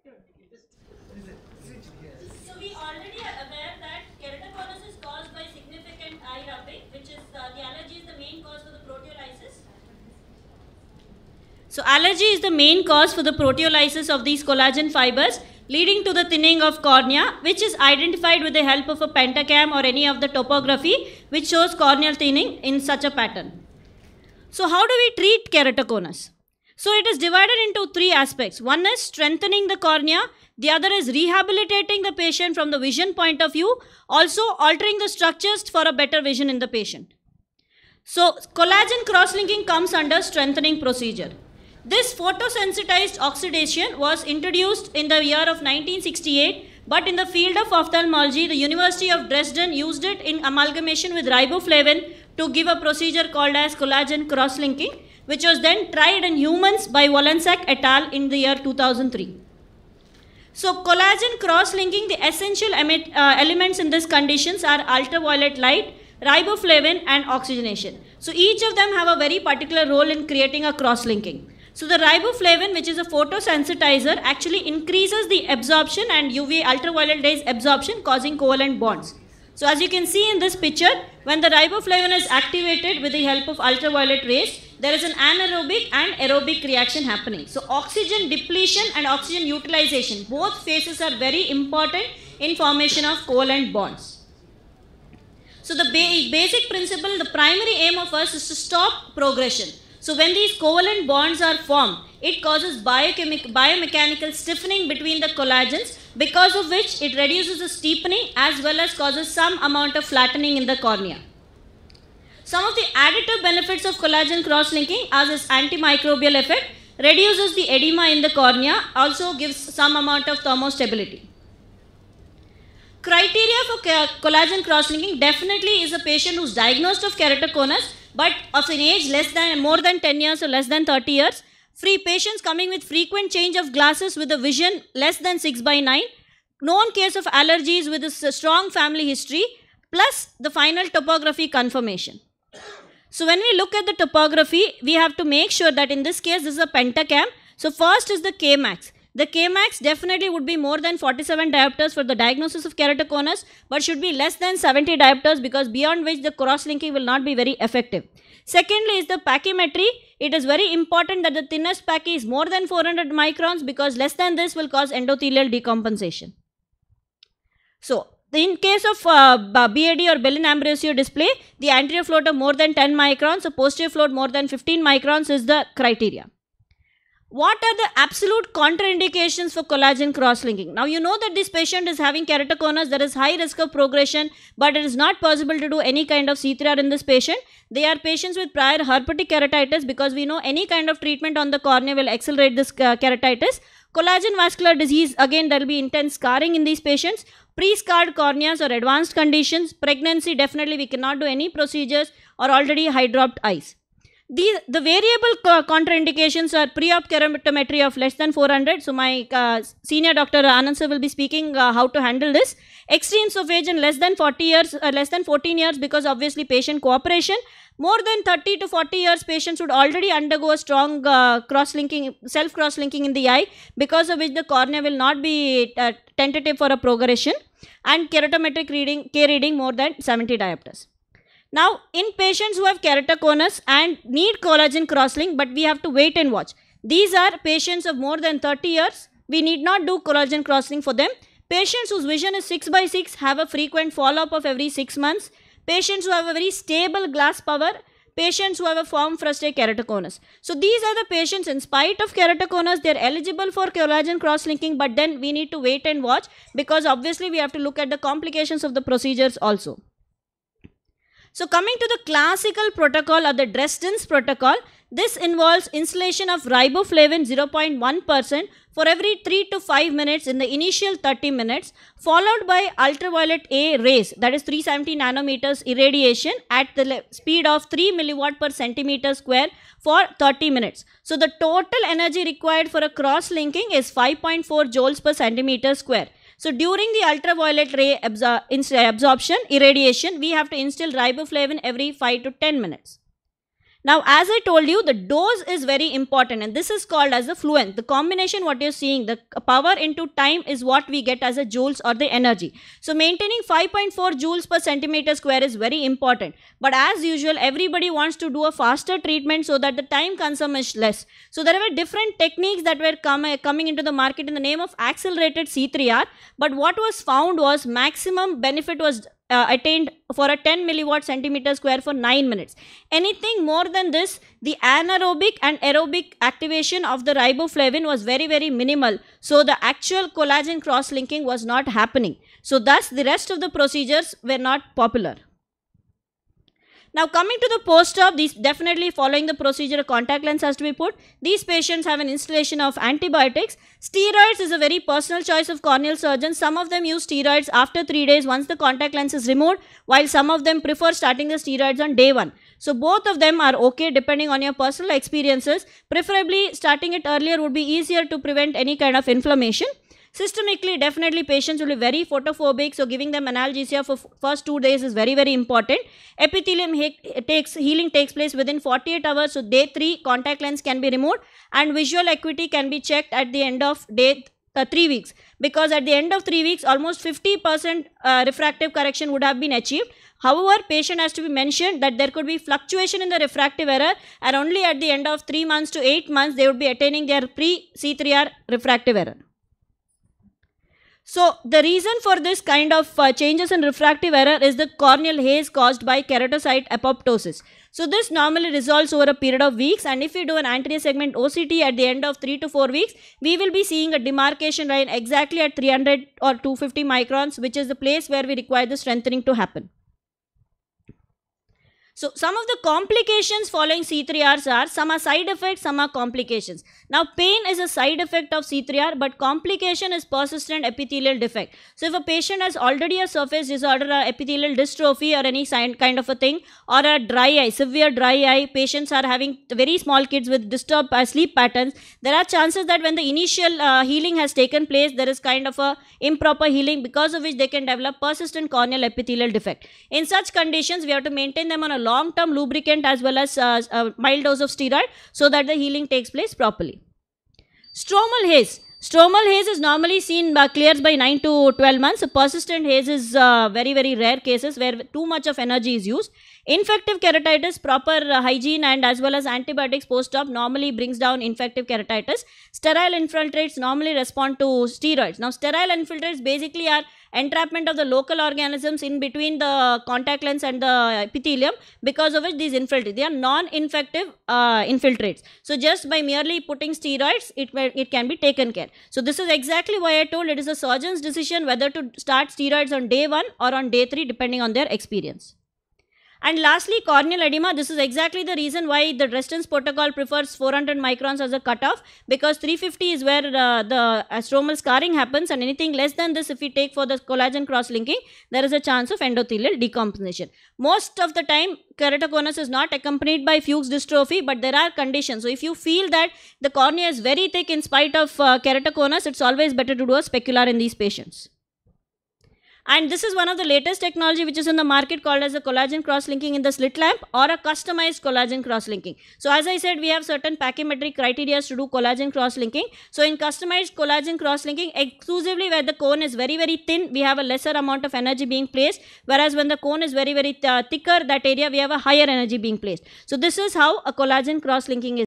So we already are aware that keratoconus is caused by significant eye rubbing, which is the allergy is the main cause for the proteolysis. So allergy is the main cause for the proteolysis of these collagen fibers, leading to the thinning of cornea, which is identified with the help of a pentacam or any of the topography which shows corneal thinning in such a pattern. So how do we treat keratoconus? So it is divided into three aspects. One is strengthening the cornea, the other is rehabilitating the patient from the vision point of view, also altering the structures for a better vision in the patient. So collagen cross-linking comes under strengthening procedure. This photosensitized oxidation was introduced in the year of 1968, but in the field of ophthalmology, the University of Dresden used it in amalgamation with riboflavin to give a procedure called as collagen cross-linking, which was then tried in humans by Wolenczak et al. In the year 2003. So collagen cross-linking, the essential elements in these conditions are ultraviolet light, riboflavin and oxygenation. So each of them have a very particular role in creating a cross-linking. So the riboflavin, which is a photosensitizer, actually increases the absorption and UV ultraviolet rays absorption, causing covalent bonds. So as you can see in this picture, when the riboflavin is activated with the help of ultraviolet rays, there is an anaerobic and aerobic reaction happening. So oxygen depletion and oxygen utilization, both phases are very important in formation of covalent bonds. So the basic principle, the primary aim of us is to stop progression. So when these covalent bonds are formed, it causes biomechanical stiffening between the collagens, because of which it reduces the steepening as well as causes some amount of flattening in the cornea. Some of the additive benefits of collagen cross-linking as its antimicrobial effect, reduces the edema in the cornea, also gives some amount of thermostability. Criteria for collagen cross-linking definitely is a patient who is diagnosed of keratoconus but of an age more than 10 years or less than 30 years. Free patients coming with frequent change of glasses with a vision less than 6/9. Known case of allergies with a strong family history, plus the final topography confirmation. So when we look at the topography, we have to make sure that in this case this is a pentacam. So first is the Kmax. The Kmax definitely would be more than 47 diopters for the diagnosis of keratoconus, but should be less than 70 diopters, because beyond which the cross-linking will not be very effective. Secondly is the pachymetry. It is very important that the thinnest pachy is more than 400 microns, because less than this will cause endothelial decompensation. So in case of BAD or Bellin-Ambrosio display, the anterior float of more than 10 microns, the posterior float more than 15 microns is the criteria. What are the absolute contraindications for collagen cross-linking? Now you know that this patient is having keratoconus, there is high risk of progression, but it is not possible to do any kind of C3R in this patient. They are patients with prior herpetic keratitis, because we know any kind of treatment on the cornea will accelerate this keratitis. Collagen vascular disease, again there will be intense scarring in these patients. Pre-scarred corneas or advanced conditions. Pregnancy, definitely we cannot do any procedures, or already hydropped eyes. The variable contraindications are pre-op keratometry of less than 400. So my senior Dr. Anand sir will be speaking how to handle this. Extreme suffragin less than 40 years, less than 14 years, because obviously patient cooperation. More than 30 to 40 years, patients would already undergo a strong cross-linking, self-cross-linking in the eye, because of which the cornea will not be tentative for a progression, and keratometric reading, K reading more than 70 diopters. Now, in patients who have keratoconus and need collagen cross-link, but we have to wait and watch. These are patients of more than 30 years. We need not do collagen cross-link for them. Patients whose vision is 6/6 have a frequent follow-up of every 6 months. Patients who have a very stable glass power. Patients who have a form frustrate keratoconus. So these are the patients, in spite of keratoconus, they are eligible for collagen cross-linking, but then we need to wait and watch, because obviously we have to look at the complications of the procedures also. So coming to the classical protocol or the Dresden's protocol, this involves instillation of riboflavin 0.1% for every 3 to 5 minutes in the initial 30 minutes, followed by ultraviolet A rays, that is 370 nanometers irradiation at the speed of 3 milliwatt per centimeter square for 30 minutes. So the total energy required for a cross-linking is 5.4 joules per centimeter square. So during the ultraviolet ray absorption, irradiation, we have to instill riboflavin every 5 to 10 minutes. Now, as I told you, the dose is very important, and this is called as the fluence. The combination, what you're seeing, the power into time is what we get as a joules or the energy. So maintaining 5.4 joules per centimeter square is very important. But as usual, everybody wants to do a faster treatment so that the time consumption is less. So there were different techniques that were coming into the market in the name of accelerated C3R. But what was found was maximum benefit was attained for a 10 milliwatt centimeter square for 9 minutes. Anything more than this, the anaerobic and aerobic activation of the riboflavin was very, very minimal. So the actual collagen cross-linking was not happening. So thus the rest of the procedures were not popular. Now coming to the post-op, these definitely following the procedure, a contact lens has to be put. These patients have an installation of antibiotics. Steroids is a very personal choice of corneal surgeons. Some of them use steroids after 3 days once the contact lens is removed, while some of them prefer starting the steroids on day 1. So both of them are okay depending on your personal experiences. Preferably starting it earlier would be easier to prevent any kind of inflammation. Systemically, definitely patients will be very photophobic, so giving them analgesia for first 2 days is very, very important. Epithelium healing takes place within 48 hours, so day 3 contact lens can be removed, and visual acuity can be checked at the end of day 3 weeks, because at the end of 3 weeks almost 50% refractive correction would have been achieved. However, patient has to be mentioned that there could be fluctuation in the refractive error, and only at the end of 3 months to 8 months they would be attaining their pre-C3R refractive error. So the reason for this kind of changes in refractive error is the corneal haze caused by keratocyte apoptosis. So this normally resolves over a period of weeks, and if we do an anterior segment OCT at the end of 3 to 4 weeks, we will be seeing a demarcation line exactly at 300 or 250 microns, which is the place where we require the strengthening to happen. So some of the complications following C3Rs are, some are side effects, some are complications. Now pain is a side effect of C3R, but complication is persistent epithelial defect. So if a patient has already a surface disorder, a epithelial dystrophy or any kind of a thing, or a dry eye, severe dry eye, patients are having very small kids with disturbed sleep patterns, there are chances that when the initial healing has taken place, there is kind of a improper healing, because of which they can develop persistent corneal epithelial defect. In such conditions, we have to maintain them on a long-term lubricant as well as a mild dose of steroid so that the healing takes place properly. Stromal haze. Stromal haze is normally seen clears by 9 to 12 months. So persistent haze is very, very rare cases where too much of energy is used. Infective keratitis, proper hygiene and as well as antibiotics post-op normally brings down infective keratitis. Sterile infiltrates normally respond to steroids. Now sterile infiltrates basically are entrapment of the local organisms in between the contact lens and the epithelium, because of which these infiltrate. They are non-infective infiltrates. So just by merely putting steroids, it can be taken care. So this is exactly why I told it is a surgeon's decision whether to start steroids on day 1 or on day 3 depending on their experience. And lastly, corneal edema. This is exactly the reason why the Dresden's protocol prefers 400 microns as a cutoff, because 350 is where the stromal scarring happens, and anything less than this, if we take for the collagen cross-linking, there is a chance of endothelial decomposition. Most of the time, keratoconus is not accompanied by Fuchs dystrophy, but there are conditions. So if you feel that the cornea is very thick in spite of keratoconus, it's always better to do a specular in these patients. And this is one of the latest technology which is in the market called as a collagen cross-linking in the slit lamp or a customized collagen cross-linking. So as I said, we have certain pachymetric criteria to do collagen cross-linking. So in customized collagen cross-linking, exclusively where the cone is very, very thin, we have a lesser amount of energy being placed. Whereas when the cone is very, very thicker, that area we have a higher energy being placed. So this is how a collagen cross-linking is.